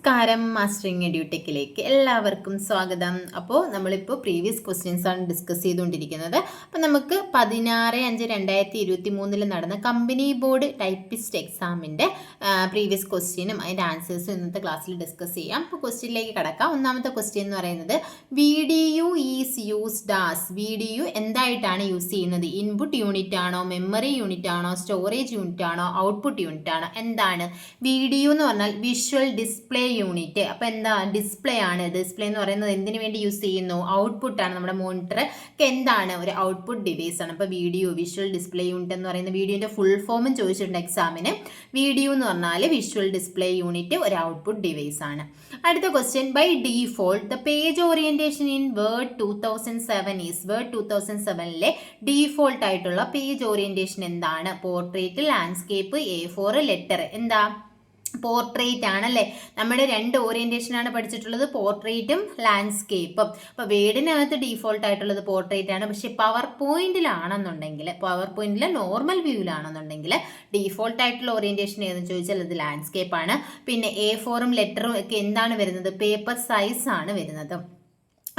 നമസ്കാരം, മാസ്റ്ററിങ് എഡ്യൂടെക്കിലേക്ക് എല്ലാവർക്കും സ്വാഗതം. അപ്പോൾ നമ്മളിപ്പോൾ പ്രീവിയസ് ക്വസ്റ്റ്യൻസ് ആണ് ഡിസ്കസ് ചെയ്തുകൊണ്ടിരിക്കുന്നത്. അപ്പോൾ നമുക്ക് 16/5/2023 നടന്ന കമ്പനി ബോർഡ് ടൈപ്പിസ്റ്റ് എക്സാമിൻ്റെ പ്രീവിയസ് ക്വസ്റ്റ്യനും അതിൻ്റെ ആൻസേഴ്സും ഇന്നത്തെ ക്ലാസ്സിൽ ഡിസ്കസ് ചെയ്യാം. അപ്പോൾ ക്വസ്റ്റ്യനിലേക്ക് കടക്കാം. ഒന്നാമത്തെ ക്വസ്റ്റ്യൻ എന്ന് പറയുന്നത് VDU is used as. VDU എന്തായിട്ടാണ് യൂസ് ചെയ്യുന്നത്? ഇൻപുട്ട് യൂണിറ്റ് ആണോ, മെമ്മറി യൂണിറ്റ് ആണോ, സ്റ്റോറേജ് യൂണിറ്റ് ആണോ, ഔട്ട്പുട്ട് യൂണിറ്റ് ആണോ? എന്താണ് VDU എന്ന് പറഞ്ഞാൽ? Visual display unit. അപ്പോൾ എന്താ? ഡിസ്പ്ലേ ആണ്. ഡിസ്പ്ലേ എന്ന് പറയുന്നത് എന്തിനു വേണ്ടി യൂസ് ചെയ്യുന്നു? ഔട്ട്പുട്ട് ആണ്. നമ്മുടെ മോണിറ്റർ എന്താണ്? ഒരു ഔട്ട്പുട്ട് ഡിവൈസ് ആണ്. അപ്പോൾ വീഡിയോ വിഷ്വൽ ഡിസ്പ്ലേ യൂണിറ്റ് എന്ന് പറയുന്ന വീഡിയോന്റെ ഫുൾ ഫോമും ചോദിച്ചിട്ടുണ്ട് എക്സാമിന്. VDU എന്ന് പറഞ്ഞാൽ വിഷ്വൽ ഡിസ്പ്ലേ യൂണിറ്റ്, ഒരു ഔട്ട്പുട്ട് ഡിവൈസ് ആണ്. അടുത്ത question, by default the page orientation in Word 2007 is. Word 2007ലെ ഡീഫോൾട്ട് ആയിട്ടുള്ള പേജ് ഓറിയന്റേഷൻ എന്താണ്? Portrait, landscape, A4, letter. എന്താ? പോർട്രേറ്റ് ആണല്ലേ. നമ്മുടെ രണ്ട് ഓറിയന്റേഷനാണ് പഠിച്ചിട്ടുള്ളത്, പോർട്രേറ്റും ലാൻഡ്സ്കേപ്പും. അപ്പോൾ വേർഡിനകത്ത് ഡീഫോൾട്ട് ആയിട്ടുള്ളത് പോർട്രേറ്റ് ആണ്. പക്ഷേ പവർ പോയിന്റിലാണെന്നുണ്ടെങ്കിൽ, പവർ പോയിന്റിൽ നോർമൽ വ്യൂവിലാണെന്നുണ്ടെങ്കിൽ ഡീഫോൾട്ട് ആയിട്ടുള്ള ഓറിയന്റേഷൻ ഏതെന്ന് ചോദിച്ചാൽ അത് ലാൻഡ്സ്കേപ്പ് ആണ്. പിന്നെ A4ഉം ലെറ്ററും ഒക്കെ എന്താണ് വരുന്നത്? പേപ്പർ സൈസ് ആണ് വരുന്നത്.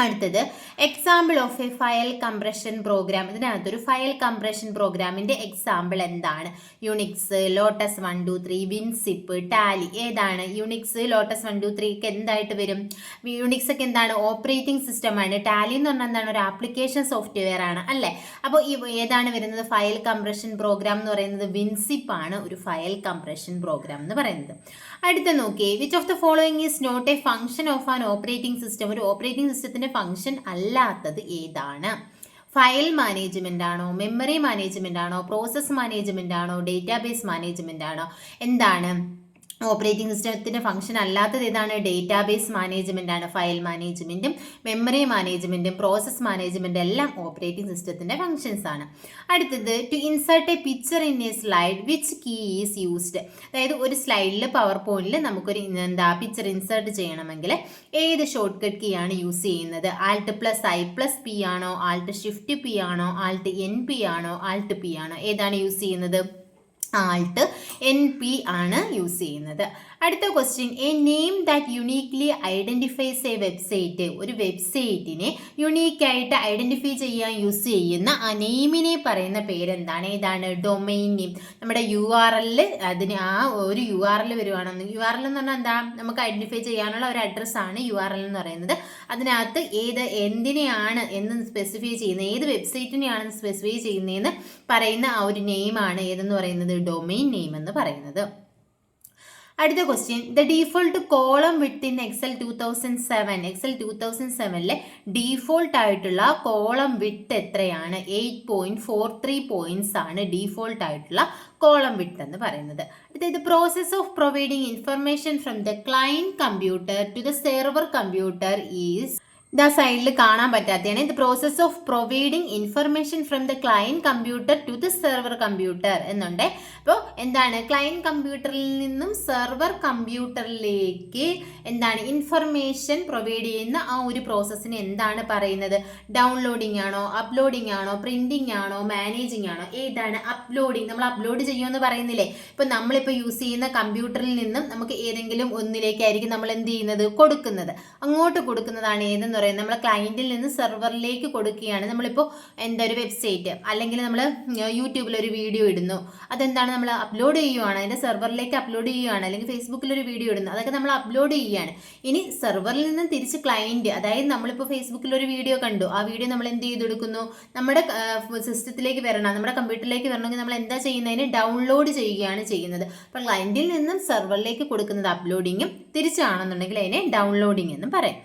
അടുത്തത്, example of a file compression program. ഇതിനകത്തൊരു ഫയൽ കംപ്രഷൻ പ്രോഗ്രാമിന്റെ എക്സാമ്പിൾ എന്താണ്? Unix, Lotus 1 2 3, WinZip, Tally. ഏതാണ്? യുണിക്സ്, ലോട്ടസ് 1 2 3 ഒക്കെ എന്തായിട്ട് വരും? യുണിക്സ് ഒക്കെ എന്താണ്? ഓപ്പറേറ്റിംഗ് സിസ്റ്റം ആണ്. ടാലി എന്ന് പറഞ്ഞാൽ എന്താണ്? ഒരു ആപ്ലിക്കേഷൻ സോഫ്റ്റ്വെയർ ആണ് അല്ലേ. അപ്പോൾ ഏതാണ് വരുന്നത്? ഫയൽ കംപ്രഷൻ പ്രോഗ്രാം എന്ന് പറയുന്നത് വിൻസിപ്പ് ആണ്, ഒരു ഫയൽ കംപ്രഷൻ പ്രോഗ്രാം എന്ന് പറയുന്നത്. അടുത്ത നോക്കിയേ, which of the following is not a function of an operating system. ഒരു ഓപ്പറേറ്റിംഗ് സിസ്റ്റത്തിന്റെ ഫംഗ്ഷൻ അല്ലാത്തത് ഏതാണ്? ഫയൽ മാനേജ്മെന്റ് ആണോ, മെമ്മറി മാനേജ്മെന്റ് ആണോ, പ്രോസസ് മാനേജ്മെന്റ് ആണോ, ഡേറ്റാബേസ് മാനേജ്മെന്റ് ആണോ? എന്താണ് ഓപ്പറേറ്റിംഗ് സിസ്റ്റത്തിന്റെ ഫംഗ്ഷൻ അല്ലാത്തത്? ഏതാണ്? ഡേറ്റാബേസ് മാനേജ്മെന്റ് ആണ്. ഫയൽ മാനേജ്മെന്റും മെമ്മറി മാനേജ്മെന്റും പ്രോസസ് മാനേജ്മെന്റും എല്ലാം ഓപ്പറേറ്റിംഗ് സിസ്റ്റത്തിന്റെ ഫംഗ്ഷൻസ് ആണ്. അടുത്തത്, to insert a picture in a slide which key is used. അതായത് ഒരു സ്ലൈഡിൽ, പവർ പോയിന്റിൽ നമുക്കൊരു പിക്ചർ ഇൻസേർട്ട് ചെയ്യണമെങ്കിൽ ഏത് ഷോർട്ട് കട്ട് കീ ആണ് യൂസ് ചെയ്യുന്നത്? Alt+I+P ആണോ, Alt+Shift+P ആണോ, Alt+NP ആണോ, Alt+P ആണോ? ഏതാണ് യൂസ് ചെയ്യുന്നത്? Alt+NP ആണ് യൂസ് ചെയ്യുന്നത്. അടുത്ത question, A name that uniquely identifies A website. ഒരു വെബ്സൈറ്റിനെ യുണീക്കായിട്ട് ഐഡന്റിഫൈ ചെയ്യാൻ യൂസ് ചെയ്യുന്ന ആ നെയിമിനെ പറയുന്ന പേരെന്താണ്? ഏതാണ്? Domain name. നമ്മുടെ URL, അതിന് ആ ഒരു URL വരുവാണെന്ന്, URL എന്ന് പറഞ്ഞാൽ എന്താ? നമുക്ക് ഐഡന്റിഫൈ ചെയ്യാനുള്ള ഒരു അഡ്രസ്സ് ആണ് URL എന്ന് പറയുന്നത്. അതിനകത്ത് എന്തിനെയാണ് എന്ന് സ്പെസിഫൈ ചെയ്യുന്നത്, ഏത് വെബ്സൈറ്റിനെയാണ് സ്പെസിഫൈ ചെയ്യുന്നതെന്ന് പറയുന്ന ആ ഒരു നെയിമാണ് ഏതെന്ന് പറയുന്നത്? ഡൊമൈൻ നെയിം എന്ന് പറയുന്നത്. അടുത്ത question, the default column width in Excel 2007. Excel 2007ലെ ഡീഫോൾട്ട് ആയിട്ടുള്ള കോളം വിഡ്ത്ത് എത്രയാണ്? 8.43 പോയിന്റ്സ് ആണ് ഡീഫോൾട്ട് ആയിട്ടുള്ള കോളം വിഡ്ത്ത് എന്ന് പറയുന്നത്. അതായത് process of providing information from the client computer to the server computer is. ഇതാ സൈഡിൽ കാണാൻ പറ്റാത്തതാണ്. ഇത് process of providing information from the client computer to the server computer എന്നുണ്ട്. അപ്പോൾ എന്താണ്? ക്ലയന്റ് കമ്പ്യൂട്ടറിൽ നിന്നും സെർവർ കമ്പ്യൂട്ടറിലേക്ക് എന്താണ് ഇൻഫർമേഷൻ പ്രൊവൈഡ് ചെയ്യുന്ന ആ ഒരു പ്രോസസ്സിന് എന്താണ് പറയുന്നത്? ഡൗൺലോഡിംഗ് ആണോ, അപ്ലോഡിംഗ് ആണോ, പ്രിന്റിംഗ് ആണോ, മാനേജിംഗ് ആണോ? ഏതാണ്? അപ്ലോഡിംഗ്. നമ്മൾ അപ്ലോഡ് ചെയ്യുമെന്ന് പറയുന്നില്ലേ? ഇപ്പം നമ്മളിപ്പോൾ യൂസ് ചെയ്യുന്ന കമ്പ്യൂട്ടറിൽ നിന്നും നമുക്ക് ഏതെങ്കിലും ഒന്നിലേക്കായിരിക്കും നമ്മൾ എന്ത് ചെയ്യുന്നത്? കൊടുക്കുന്നത്. അങ്ങോട്ട് കൊടുക്കുന്നതാണ് ഏതെന്ന് പറയുന്നത്? നമ്മൾ ക്ലയന്റിൽ നിന്ന് സെർവറിലേക്ക് കൊടുക്കുകയാണ്. നമ്മളിപ്പോൾ ഒരു വെബ്സൈറ്റ് അല്ലെങ്കിൽ നമ്മൾ യൂട്യൂബിൽ ഒരു വീഡിയോ ഇടുന്നു, അതെന്താണ്? നമ്മൾ അപ്ലോഡ് ചെയ്യുകയാണ്, അതിൻ്റെ സെർവറിലേക്ക് അപ്ലോഡ് ചെയ്യുകയാണ്. അല്ലെങ്കിൽ ഫേസ്ബുക്കിൽ ഒരു വീഡിയോ ഇടുന്നു, അതൊക്കെ നമ്മൾ അപ്ലോഡ് ചെയ്യുകയാണ്. ഇനി സെർവറിൽ നിന്ന് തിരിച്ച് ക്ലയന്റ്, അതായത് നമ്മളിപ്പോൾ ഫേസ്ബുക്കിൽ ഒരു വീഡിയോ കണ്ടു, ആ വീഡിയോ നമ്മൾ എന്ത് ചെയ്തെടുക്കുന്നു? നമ്മുടെ സിസ്റ്റത്തിലേക്ക് വരണം, നമ്മുടെ കമ്പ്യൂട്ടറിലേക്ക് വരണമെങ്കിൽ നമ്മൾ എന്താ ചെയ്യുന്നതിന്? ഡൗൺലോഡ് ചെയ്യുകയാണ് ചെയ്യുന്നത്. അപ്പം ക്ലയന്റിൽ നിന്നും സെർവറിലേക്ക് കൊടുക്കുന്നത് അപ്ലോഡിങ്ങും, തിരിച്ചാണെന്നുണ്ടെങ്കിൽ അതിനെ ഡൗൺലോഡിങ് എന്നും പറയും.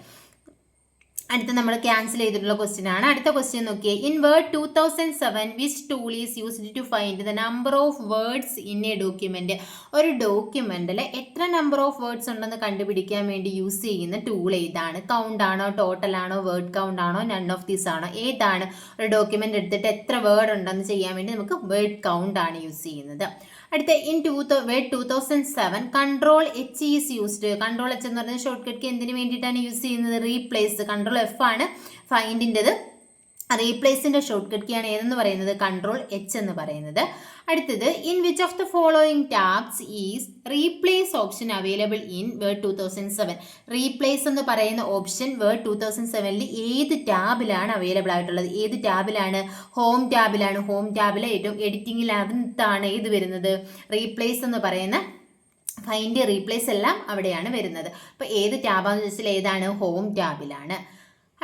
അടുത്ത നമ്മൾ ക്യാൻസൽ ചെയ്തിട്ടുള്ള ക്വസ്റ്റ്യൻ ആണ്. അടുത്ത ക്വസ്റ്റ്യൻ നോക്കിയേ, in Word 2007 which tool is used to find the number of words in a document. ഒരു ഡോക്യുമെന്റിൽ എത്ര നമ്പർ ഓഫ് വേർഡ്സ് ഉണ്ടെന്ന് കണ്ടുപിടിക്കാൻ വേണ്ടി യൂസ് ചെയ്യുന്ന ടൂൾ ഏതാണ്? കൗണ്ട് ആണോ, ടോട്ടൽ ആണോ, വേർഡ് കൗണ്ട് ആണോ, നൺ ഓഫ് ദീസ് ആണോ? ഏതാണ്? ഒരു ഡോക്യുമെന്റ് എടുത്തിട്ട് എത്ര വേർഡ് ഉണ്ടെന്ന് ചെയ്യാൻ വേണ്ടി നമുക്ക് വേർഡ് കൗണ്ട് ആണ് യൂസ് ചെയ്യുന്നത്. അടുത്ത, in Word 2007 control H is used. Control H എന്ന് പറയുന്നത് ഷോർട്ട് കട്ട് കീ എന്തിനു വേണ്ടിയിട്ടാണ് യൂസ് ചെയ്യുന്നത്? റീപ്ലേസ്. കൺട്രോൾ F ആണ് ഫൈൻഡിൻ്റെത്. റീപ്ലേസിൻ്റെ ഷോർട്ട് കട്ട് കീ ആണ് ഏതെന്ന് പറയുന്നത് കൺട്രോൾ എച്ച് എന്ന് പറയുന്നത്. അടുത്തത് in which of the following tabs is replace option available in Word 2007. Replace എന്ന് പറയുന്ന ഓപ്ഷൻ വേർഡ് 2007 ഏത് ടാബിലാണ് അവൈലബിൾ ആയിട്ടുള്ളത്? ഏത് ടാബിലാണ്? ഹോം ടാബിലാണ്. ഹോം ടാബിലെ ഏറ്റവും എഡിറ്റിങ്ങിലാണ് ഏത് വരുന്നത്? റീപ്ലേസ് എന്ന് പറയുന്ന ഫൈൻഡ് റീപ്ലേസ് എല്ലാം അവിടെയാണ് വരുന്നത്. അപ്പോൾ ഏത് ടാബാന്ന് ചോദിച്ചാൽ ഏതാണ്? ഹോം ടാബിലാണ്.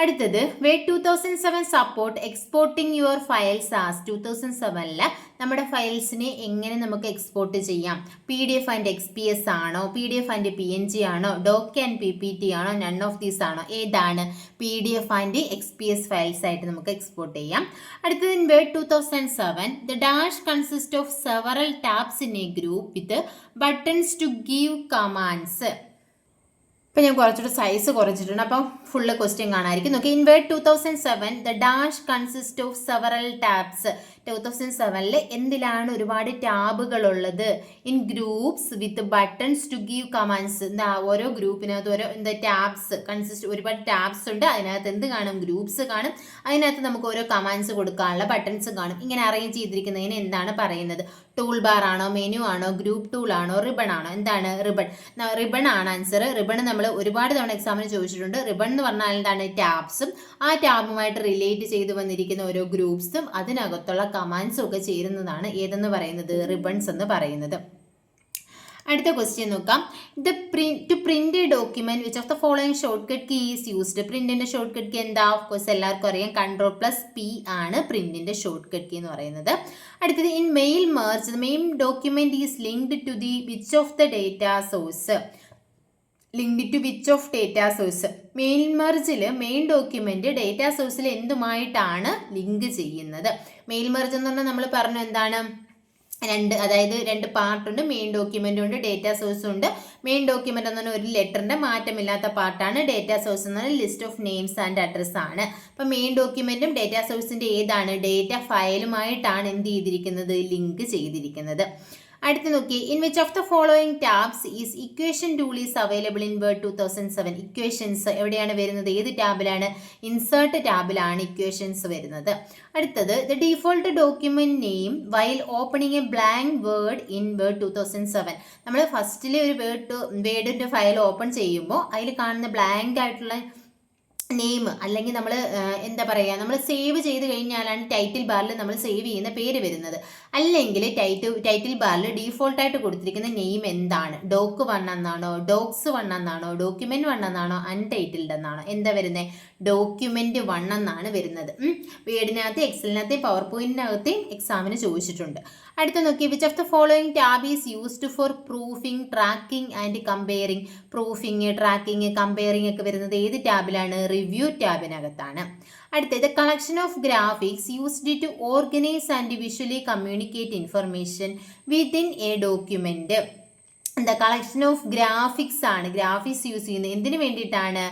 അടുത്തത് word 2007 support exporting your files as. 2007 നമ്മുടെ ഫയൽസിനെ എങ്ങനെ നമുക്ക് എക്സ്പോർട്ട് ചെയ്യാം? PDF ആൻഡ് XPS ആണോ? PDF ആൻഡ് PNG ആണോ? ഡോക്ക് ആൻഡ് PPT ആണോ? നൺ ഓഫ് ദീസ് ആണോ? ഏതാണ്? PDF ആൻഡ് XPS ഫയൽസ് ആയിട്ട് നമുക്ക് എക്സ്പോർട്ട് ചെയ്യാം. അടുത്തത് in Word 2007 the dash consist of several tabs in a group with buttons to give commands. ഇപ്പം ഞാൻ കുറച്ചുകൂടെ സൈസ് കുറച്ചിട്ടുണ്ട്, അപ്പം ഫുള്ള് ക്വസ്റ്റ്യൻ കാണാമായിരിക്കും. നോക്കി in Word 2007 the dash consist of several tabs. 2007 എന്തിലാണ് ഒരുപാട് ടാബുകൾ ഉള്ളത്? In groups with buttons to give commands. എന്താ ഓരോ ഗ്രൂപ്പിനകത്ത് ഓരോ ടാബ്സ് കൺസിസ്റ്റ്, ഒരുപാട് ടാബ്സ് ഉണ്ട്. അതിനകത്ത് എന്ത് കാണും? ഗ്രൂപ്പ്സ് കാണും. അതിനകത്ത് നമുക്ക് ഓരോ കമാൻഡ്സ് കൊടുക്കാനുള്ള ബട്ടൺസ് കാണും. ഇങ്ങനെ അറേഞ്ച് ചെയ്തിരിക്കുന്നതിന് എന്താണ് പറയുന്നത്? ടൂൾ ബാർ ആണോ? മെനു ആണോ? ഗ്രൂപ്പ് ടൂൾ ആണോ? റിബൺ ആണോ? എന്താണ്? റിബൺ ആണ് ആൻസർ. റിബൺ നമ്മൾ ഒരുപാട് തവണ എക്സാമിന് ചോദിച്ചിട്ടുണ്ട്. റിബൺ എന്ന് പറഞ്ഞാൽ എന്താണ്? ടാബ്സും ആ ടാബുമായിട്ട് റിലേറ്റ് ചെയ്ത് വന്നിരിക്കുന്ന ഓരോ ഗ്രൂപ്പ്സും അതിനകത്തുള്ള കമാൻഡ്സും ഒക്കെ ചേരുന്നതാണ് ഏതെന്ന് പറയുന്നത്? റിബൺസ് എന്ന് പറയുന്നത്. അടുത്ത ക്വസ്റ്റ്യൻ നോക്കാം. To print a document which of the following shortcut key is used. പ്രിന്റിന്റെ ഷോർട്ട് കട്ട് കീ എന്താ? ഓഫ് കോഴ്സ് എല്ലാവർക്കും അറിയാം, Ctrl+P ആണ് പ്രിന്റിന്റെ ഷോർട്ട് കട്ട് കീ എന്ന് പറയുന്നത്. അടുത്തത് in mail merge the main document is linked to the which of the data source. Linked to which of data source. Mail മെർജിൽ main document data സോഴ്സിൽ എന്തുമായിട്ടാണ് link ചെയ്യുന്നത്? മെയിൽ മെർജ് എന്ന് പറഞ്ഞാൽ നമ്മൾ പറഞ്ഞു എന്താണ്? രണ്ട് പാർട്ടുണ്ട്. മെയിൻ ഡോക്യുമെന്റും ഉണ്ട്, ഡേറ്റാ സോഴ്സും ഉണ്ട്. മെയിൻ ഡോക്യുമെന്റ് എന്ന് പറഞ്ഞാൽ ഒരു ലെറ്ററിന്റെ മാറ്റമില്ലാത്ത പാർട്ടാണ്. ഡേറ്റാ സോഴ്സ് എന്ന് പറഞ്ഞാൽ list of names and address ആണ്. അപ്പം മെയിൻ ഡോക്യുമെന്റും ഡേറ്റാ സോഴ്സിന്റെ ഏതാണ്? ഡേറ്റ ഫയലുമായിട്ടാണ് എന്ത് ചെയ്തിരിക്കുന്നത്? ലിങ്ക് ചെയ്തിരിക്കുന്നത്. അടുത്ത് നോക്കി in which of the following tabs is equation tool is available in Word 2007. Equations എവിടെയാണ് വരുന്നത്? ഏത് ടാബിലാണ്? ഇൻസേർട്ട് ടാബിലാണ് ഇക്വേഷൻസ് വരുന്നത്. അടുത്തത് the default document name while opening A blank word in Word 2007. നമ്മൾ ഫസ്റ്റിലെ ഒരു വേർഡിന്റെ ഫയൽ ഓപ്പൺ ചെയ്യുമ്പോൾ അതിൽ കാണുന്ന ബ്ലാങ്ക് ആയിട്ടുള്ള നെയിം അല്ലെങ്കിൽ നമ്മൾ എന്താ പറയുക, നമ്മൾ സേവ് ചെയ്ത് കഴിഞ്ഞാലാണ് ടൈറ്റിൽ ബാറിൽ നമ്മൾ സേവ് ചെയ്യുന്ന പേര് വരുന്നത്. അല്ലെങ്കിൽ ടൈറ്റിൽ ബാറിൽ ഡീഫോൾട്ടായിട്ട് കൊടുത്തിരിക്കുന്ന നെയിം എന്താണ്? ഡോക്ക് 1 എന്നാണോ? ഡോക്സ് 1 എന്നാണോ? ഡോക്യുമെന്റ് 1 എന്നാണോ? അൺടൈറ്റിൽഡ് എന്നാണോ? എന്താ വരുന്നത്? ഡോക്യുമെന്റ് 1 എന്നാണ് വരുന്നത്. വേർഡിനകത്ത്, എക്സലിനകത്ത്, പവർ പോയിന്റിനകത്ത് എക്സാമിന് ചോദിച്ചിട്ടുണ്ട്. അടുത്ത നോക്കി which of the following tab is used for proofing, tracking and comparing. Proofing, tracking, comparing ഒക്കെ വരുന്നത് ഏത് ടാബിലാണ്? റിവ്യൂ ടാബിനകത്താണ്. അടുത്തത് collection of graphics used to organise and visually communicate information within a document. എന്താ? കളക്ഷൻ ഓഫ് ഗ്രാഫിക്സ് ആണ്. Graphics use ചെയ്യുന്നത് എന്തിനു വേണ്ടിയിട്ടാണ്?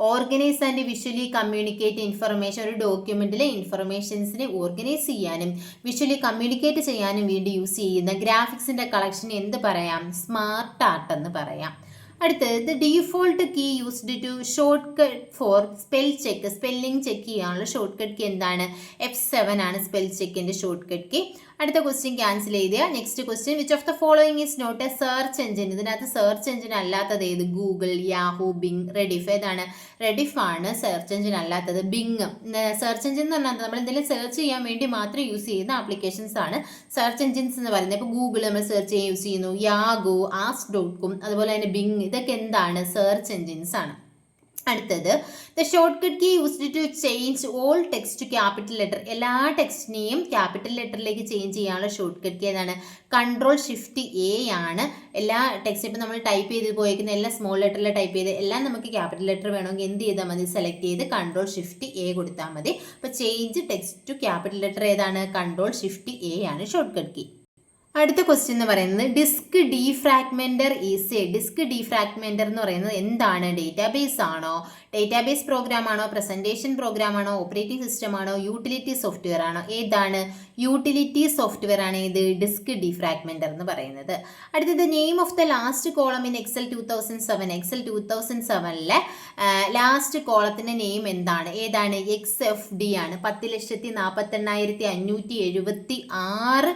Organise and visually communicate information. ഒരു ഡോക്യുമെന്റിലെ ഇൻഫർമേഷൻസിനെ ഓർഗനൈസ് ചെയ്യാനും വിഷ്വലി കമ്മ്യൂണിക്കേറ്റ് ചെയ്യാനും വേണ്ടി യൂസ് ചെയ്യുന്ന ഗ്രാഫിക്സിന്റെ കളക്ഷൻ എന്ത് പറയാം? സ്മാർട്ട് ആർട്ട് എന്ന് പറയാം. അടുത്തത് default key used to shortcut for spell check. Spelling check ചെയ്യാനുള്ള ഷോർട്ട് കട്ട് കീ എന്താണ്? F7 ആണ് സ്പെൽ ചെക്കിന്റെ ഷോർട്ട് കട്ട് കീ. അടുത്ത ക്വസ്റ്റ്യൻ ക്യാൻസൽ ചെയ്ത. Next question which of the following is not a search engine. ഇതിനകത്ത് search engine അല്ലാത്തത് ഏത്? Google, Yahoo, Bing. Rediff ഏതാണ്? റെഡിഫ് ആണ് സെർച്ച് എഞ്ചിൻ അല്ലാത്തത്. ബിങ് സെർച്ച് എഞ്ചിൻ എന്ന് പറഞ്ഞാൽ നമ്മൾ എന്തെങ്കിലും സെർച്ച് ചെയ്യാൻ വേണ്ടി മാത്രം യൂസ് ചെയ്യുന്ന ആപ്ലിക്കേഷൻസ് ആണ് സെർച്ച് എഞ്ചിൻസ് എന്ന് പറയുന്നത്. ഇപ്പോൾ ഗൂഗിൾ നമ്മൾ സെർച്ച് ചെയ്യാൻ യൂസ് ചെയ്യുന്നു, യാഗോ, ask.com, അതുപോലെ തന്നെ ബിങ്. ഇതൊക്കെ എന്താണ്? സെർച്ച് എഞ്ചിൻസ് ആണ്. അടുത്തത് the shortcut key used to change all text to capital letter. എല്ലാ ടെക്സ്റ്റിനെയും ക്യാപിറ്റൽ ലെറ്ററിലേക്ക് ചേഞ്ച് ചെയ്യാനുള്ള ഷോർട്ട് കട്ട് കീ ഏതാണ്? Ctrl+Shift+A ആണ്. എല്ലാ ടെക്സ്റ്റ് ഇപ്പോൾ നമ്മൾ ടൈപ്പ് ചെയ്ത് പോയിരിക്കുന്ന എല്ലാം സ്മോൾ ലെറ്ററിൽ ടൈപ്പ് ചെയ്ത് എല്ലാം നമുക്ക് ക്യാപിറ്റൽ ലെറ്റർ വേണമെങ്കിൽ എന്ത് ചെയ്താൽ മതി? സെലക്ട് ചെയ്ത് Ctrl+Shift+A കൊടുത്താൽ മതി. അപ്പോൾ change text to capital letter ഏതാണ്? Ctrl+Shift+A ആണ് ഷോർട്ട് കട്ട് കീ. അടുത്ത ക്വസ്റ്റ്യൻ എന്ന് പറയുന്നത് disk defragmenter is a disk defragmenter എന്ന് പറയുന്നത് എന്താണ്? ഡേറ്റാബേസ് ആണോ, ഡേറ്റാബേസ് പ്രോഗ്രാം ആണോ, പ്രസന്റേഷൻ പ്രോഗ്രാം ആണോ, ഓപ്പറേറ്റിംഗ് സിസ്റ്റം ആണോ, യൂട്ടിലിറ്റി സോഫ്റ്റ്വെയർ ആണോ? ഏതാണ്? യൂട്ടിലിറ്റി സോഫ്റ്റ്വെയർ ആണ് ഇത് ഡിസ്ക് ഡീഫ്രാഗ്മെന്റർ എന്ന് പറയുന്നത്. അടുത്തത് name of the last column in Excel 2007. Excel 2007 last കോളത്തിന്റെ നെയിം എന്താണ്? ഏതാണ്? XFD ആണ്. 10,48,576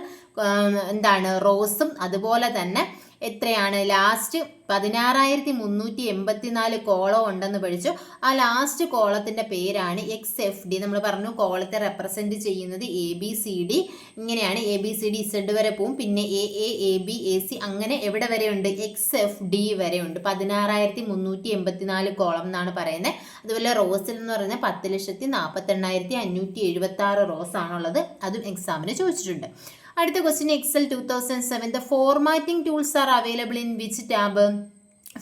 എന്താണ് റോസും അതുപോലെ തന്നെ എത്രയാണ് ലാസ്റ്റ് 16,384 കോളം ഉണ്ടെന്ന് പഠിച്ചു. ആ ലാസ്റ്റ് കോളത്തിന്റെ പേരാണ് XFD. നമ്മൾ പറഞ്ഞു കോളത്തെ റെപ്രസെന്റ് ചെയ്യുന്നത് ABCD ഇങ്ങനെയാണ്. ABCD Z വരെ പോവും, പിന്നെ AA AB AC അങ്ങനെ എവിടെ വരെ ഉണ്ട്? XFD വരെ ഉണ്ട്. 16,384 കോളം എന്നാണ് പറയുന്നത്. അതുപോലെ റോസിൽ എന്ന് പറയുന്നത് 10,48,576 റോസ് ആണുള്ളത്. അതും എക്സാമിന് ചോദിച്ചിട്ടുണ്ട്. അടുത്ത question Excel 2007 the formatting tools are available in which tab?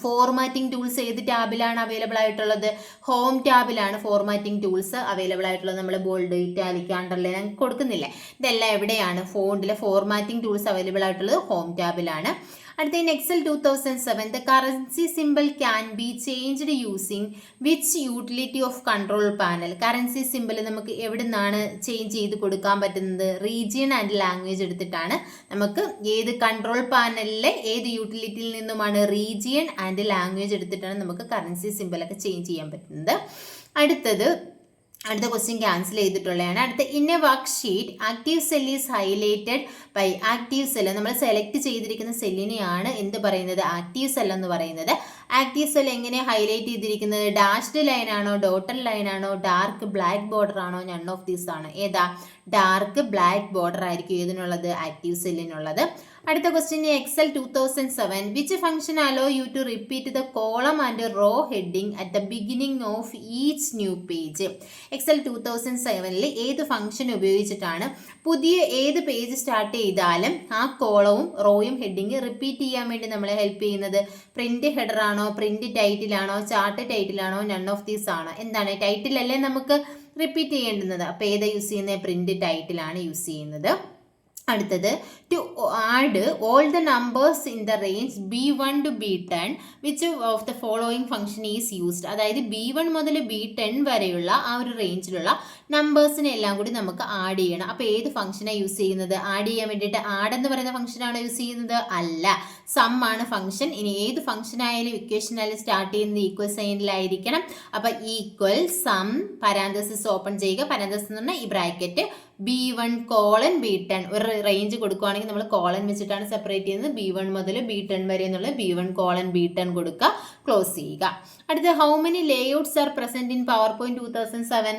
Formatting tools ഏത് ടാബിലാണ് അവൈലബിൾ ആയിട്ടുള്ളത്? ഹോം ടാബിലാണ് ഫോർമാറ്റിംഗ് ടൂൾസ് അവൈലബിൾ ആയിട്ടുള്ളത്. നമ്മൾ ബോൾഡ്, ഇറ്റാലിക്, അണ്ടർലൈൻ കൊടുക്കുന്നില്ലേ? ഇതെല്ലാം എവിടെയാണ്? ഫോണ്ടിലെ ഫോർമാറ്റിംഗ് ടൂൾസ് അവൈലബിൾ ആയിട്ടുള്ളത് ഹോം ടാബിലാണ്. അടുത്ത in Excel 2007 the currency symbol can be changed using which utility of control panel? Currency symbol നമുക്ക് എവിടെ നിന്നാണ് ചേഞ്ച് ചെയ്ത് കൊടുക്കാൻ പറ്റുന്നത്? റീജിയൻ ആൻഡ് ലാംഗ്വേജ് എടുത്തിട്ടാണ്. നമുക്ക് ഏത് കൺട്രോൾ പാനലിലെ ഏത് യൂട്ടിലിറ്റിയിൽ നിന്നുമാണ്? റീജിയൻ ആൻഡ് ലാംഗ്വേജ് എടുത്തിട്ടാണ് നമുക്ക് കറൻസി സിമ്പിളൊക്കെ ചേഞ്ച് ചെയ്യാൻ പറ്റുന്നത്. അടുത്ത ക്വസ്റ്റ്യൻ ക്യാൻസൽ ചെയ്തിട്ടുള്ളതാണ്. അടുത്ത in a worksheet active cell is highlighted by active cell. നമ്മൾ സെലക്ട് ചെയ്തിരിക്കുന്ന സെല്ലിനെയാണ് എന്ത് പറയുന്നത്? ആക്റ്റീവ് സെൽ എന്ന് പറയുന്നത്. ആക്റ്റീവ് സെൽ എങ്ങനെ ഹൈലൈറ്റ് ചെയ്തിരിക്കുന്നത്? ഡാഷ്ഡ് ലൈൻ ആണോ, ഡോട്ടഡ് ലൈൻ ആണോ, ഡാർക്ക് ബ്ലാക്ക് ബോർഡർ ആണോ? നൺ ഓഫ് ദീസ് ആണ്. ഏതാ? ഡാർക്ക് ബ്ലാക്ക് ബോർഡർ ആയിരിക്കും ഇതിനുള്ളത്, ആക്റ്റീവ് സെല്ലിനുള്ളത്. അടുത്ത question Excel 2007 which function allow you to repeat the column and row heading at the beginning of each new page? Excel 2007 ഏത് function ഉപയോഗിച്ചിട്ടാണ് പുതിയ ഏത് പേജ് സ്റ്റാർട്ട് ചെയ്താലും ആ കോളവും റോയും ഹെഡിങ് റിപ്പീറ്റ് ചെയ്യാൻ വേണ്ടി നമ്മളെ ഹെൽപ്പ് ചെയ്യുന്നത്? പ്രിന്റ് ഹെഡർ ആണോ, പ്രിന്റ് ടൈറ്റിൽ ആണോ, ചാർട്ട് ടൈറ്റിൽ ആണോ, നൺ ഓഫ് ദീസ് ആണോ? എന്താണ്? ടൈറ്റിൽ അല്ലേ നമുക്ക് റിപ്പീറ്റ് ചെയ്യേണ്ടുന്നത്. അപ്പോൾ ഏതാ യൂസ് ചെയ്യുന്നത്? പ്രിന്റ് ടൈറ്റിലാണ് യൂസ് ചെയ്യുന്നത്. അടുത്തത് to add all the numbers in the range B1 to B10 which of the following function is used? അതായത് B1 മുതൽ B10 വരെയുള്ള ആ ഒരു റേഞ്ചിലുള്ള നമ്പേഴ്സിനെ എല്ലാം കൂടി നമുക്ക് ആഡ് ചെയ്യണം. അപ്പോൾ ഏത് ഫംഗ്ഷനാണ് യൂസ് ചെയ്യുന്നത്? ആഡ് ചെയ്യാൻ വേണ്ടിയിട്ട് ആഡ് എന്ന് പറയുന്ന ഫംഗ്ഷനാണ് യൂസ് ചെയ്യുന്നത്? അല്ല, സം ആണ് ഫംഗ്ഷൻ. ഇനി ഏത് ഫംഗ്ഷൻ ആയാലും ഇക്വേഷൻ ആയാലും സ്റ്റാർട്ട് ചെയ്യുന്നത് ഈക്വൽ സൈനിലായിരിക്കണം. അപ്പോൾ ഈക്വൽ സം പരാന്തസിസ് ഓപ്പൺ ചെയ്യുക. പരാന്തസിസ് എന്ന് പറഞ്ഞാൽ ഈ ബ്രാക്കറ്റ് B1 കോളൻ B10 ഒരു റേഞ്ച് കൊടുക്കുകയാണെങ്കിൽ നമ്മൾ കോളൻ വെച്ചിട്ടാണ് സെപ്പറേറ്റ് ചെയ്യുന്നത്. B1 മുതൽ B10 വരെ എന്നുള്ള B1 കോളൻ B10 കൊടുക്കുക, ക്ലോസ് ചെയ്യുക. അടുത്ത how many layouts R present in power point 2007?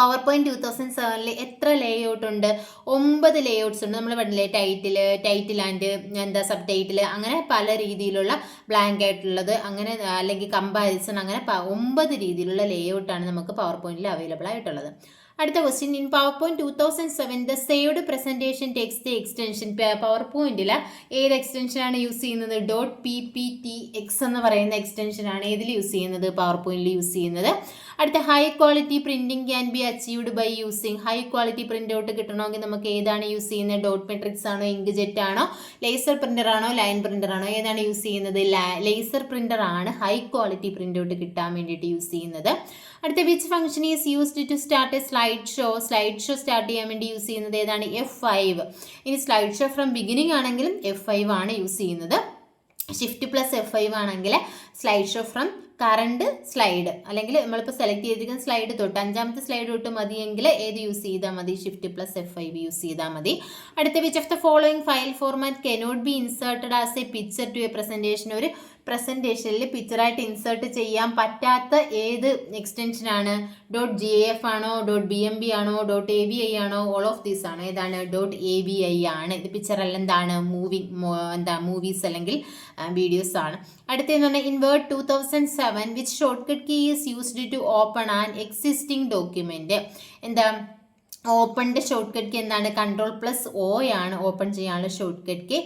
Power point 2007 എത്ര ലേഔട്ട് ഉണ്ട്? 9 ലേഔട്ട്സ് ഉണ്ട്. നമ്മൾ പറഞ്ഞില്ലേ ടൈറ്റിൽ ആൻഡ് സബ് ടൈറ്റിൽ, അങ്ങനെ പല രീതിയിലുള്ള ബ്ലാങ്ക് ആയിട്ടുള്ളത്, അങ്ങനെ അല്ലെങ്കിൽ കമ്പാരിസൺ, അങ്ങനെ 9 രീതിയിലുള്ള ലേഔട്ടാണ് നമുക്ക് പവർ പോയിന്റിൽ അവൈലബിൾ ആയിട്ടുള്ളത്. അടുത്ത question in power point 2007 the saved presentation text extension. Power പോയിന്റിൽ ഏത് എക്സ്റ്റൻഷനാണ് യൂസ് ചെയ്യുന്നത്? .pptx എന്ന് പറയുന്ന എക്സ്റ്റൻഷനാണ് ഏതിൽ യൂസ് ചെയ്യുന്നത്? പവർ പോയിന്റിൽ യൂസ് ചെയ്യുന്നത്. അടുത്ത high quality printing can be achieved by using. High quality print out കിട്ടണമെങ്കിൽ നമുക്ക് ഏതാണ് യൂസ് ചെയ്യുന്നത്? ഡോട്ട് മെട്രിക്സ് ആണോ, ഇങ്ക് ജെറ്റ് ആണോ, ലേസർ പ്രിന്റർ ആണോ, ലൈൻ പ്രിന്റർ ആണോ? ഏതാണ് യൂസ് ചെയ്യുന്നത്? ലേസർ പ്രിന്റർ ആണ് ഹൈ ക്വാളിറ്റി പ്രിന്റ് ഔട്ട് കിട്ടാൻ വേണ്ടിയിട്ട് യൂസ് ചെയ്യുന്നത്. അടുത്ത which function is used to start a slide show. Slide show start ചെയ്യാൻ വേണ്ടി യൂസ് ചെയ്യുന്നത് ഏതാണ്? F5. ഇനി സ്ലൈഡ് ഷോ ഫ്രം ബിഗിനിങ് ആണെങ്കിലും F5 ആണ് യൂസ് ചെയ്യുന്നത്. ഷിഫ്റ്റ് പ്ലസ് F5 ആണെങ്കിൽ slide show from current slide, അല്ലെങ്കിൽ നമ്മളിപ്പോൾ സെലക്ട് ചെയ്തിരിക്കുന്ന സ്ലൈഡ് തൊട്ട് 5ാമത്തെ സ്ലൈഡ് തൊട്ട് മതിയെങ്കിൽ ഏത് യൂസ് ചെയ്താൽ മതി? ഷിഫ്റ്റ് പ്ലസ് F5 യൂസ് ചെയ്താൽ മതി. അടുത്ത which of the following file format cannot be inserted as a picture to a presentation. ഒരു പ്രസന്റേഷനിൽ പിക്ചറായിട്ട് ഇൻസേർട്ട് ചെയ്യാൻ പറ്റാത്ത ഏത് എക്സ്റ്റൻഷനാണ്? .gif ആണോ, .bmb ആണോ, .avi ആണോ? ഓൾ ഓഫ് ദീസ് ആണ്. ഏതാണ്? .avi ആണ്. ഇത് പിക്ചറല്ല, എന്താണ്? മൂവീസ് അല്ലെങ്കിൽ വീഡിയോസ് ആണ്. അടുത്തതെന്ന് പറഞ്ഞാൽ in Word 2007 which shortcut key is used to open an existing document. എന്താ? ഓപ്പണിൻ്റെ ഷോർട്ട് കട്ട് കീ എന്താണ്? Ctrl+O ആണ് ഓപ്പൺ ചെയ്യാനുള്ള shortcut key.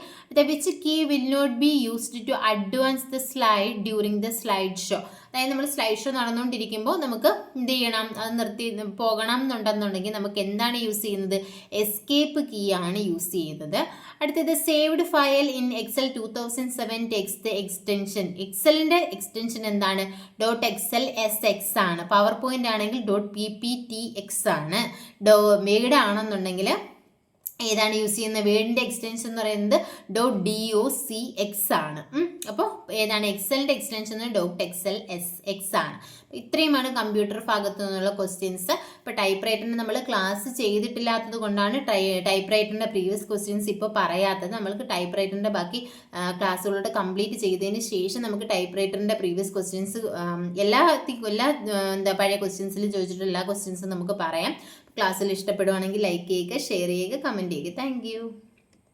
Which key will not be used to advance the slide during the slide show? അതായത് നമ്മൾ slide show നടന്നുകൊണ്ടിരിക്കുമ്പോൾ നമുക്ക് എന്ത് ചെയ്യണം, അത് നിർത്തി പോകണം എന്നുണ്ടെന്നുണ്ടെങ്കിൽ നമുക്ക് എന്താണ് യൂസ് ചെയ്യുന്നത്? എസ്കേപ്പ് കീ ആണ് യൂസ് ചെയ്യുന്നത്. അടുത്തത് saved file in Excel 2007 text extension. എക്സലിൻ്റെ എക്സ്റ്റൻഷൻ എന്താണ്? .xlsx ആണ്. പവർ പോയിന്റ് ആണെങ്കിൽ .pptx ആണ്. വേഡ് ആണെന്നുണ്ടെങ്കിൽ ഏതാണ് യൂസ് ചെയ്യുന്നത്? വേഡിൻ്റെ എക്സ്റ്റൻഷൻ എന്ന് പറയുന്നത് .docx ആണ്. അപ്പോൾ ഏതാണ്? എക്സലിൻ്റെ എക്സ്റ്റൻഷൻ .xlsx ആണ്. ഇത്രയുമാണ് കമ്പ്യൂട്ടർ ഭാഗത്തു നിന്നുള്ള ക്വസ്റ്റ്യൻസ്. ഇപ്പോൾ ടൈപ്പ് റൈറ്ററിന് നമ്മൾ ക്ലാസ് ചെയ്തിട്ടില്ലാത്തത് കൊണ്ടാണ് ടൈപ്പ് റൈറ്ററിൻ്റെ പ്രീവിയസ് ക്വസ്റ്റ്യൻസ് ഇപ്പോൾ പറയാത്തത്. നമ്മൾക്ക് ടൈപ്പ് റൈറ്ററിൻ്റെ ബാക്കി ക്ലാസ്സുകളോട് കംപ്ലീറ്റ് ചെയ്തതിന് ശേഷം നമുക്ക് ടൈപ്പ് റൈറ്ററിൻ്റെ പ്രീവിയസ് ക്വസ്റ്റ്യൻസ് എല്ലാ പഴയ ക്വസ്റ്റ്യൻസിലും ചോദിച്ചിട്ടുള്ള എല്ലാ ക്വസ്റ്റ്യൻസും നമുക്ക് പറയാം. ക്ലാസ്സിൽ ഇഷ്ടപ്പെടുവാണെങ്കിൽ ലൈക്ക് ചെയ്യുക, ഷെയർ ചെയ്യുക, കമൻറ്റ് ചെയ്യുക. താങ്ക്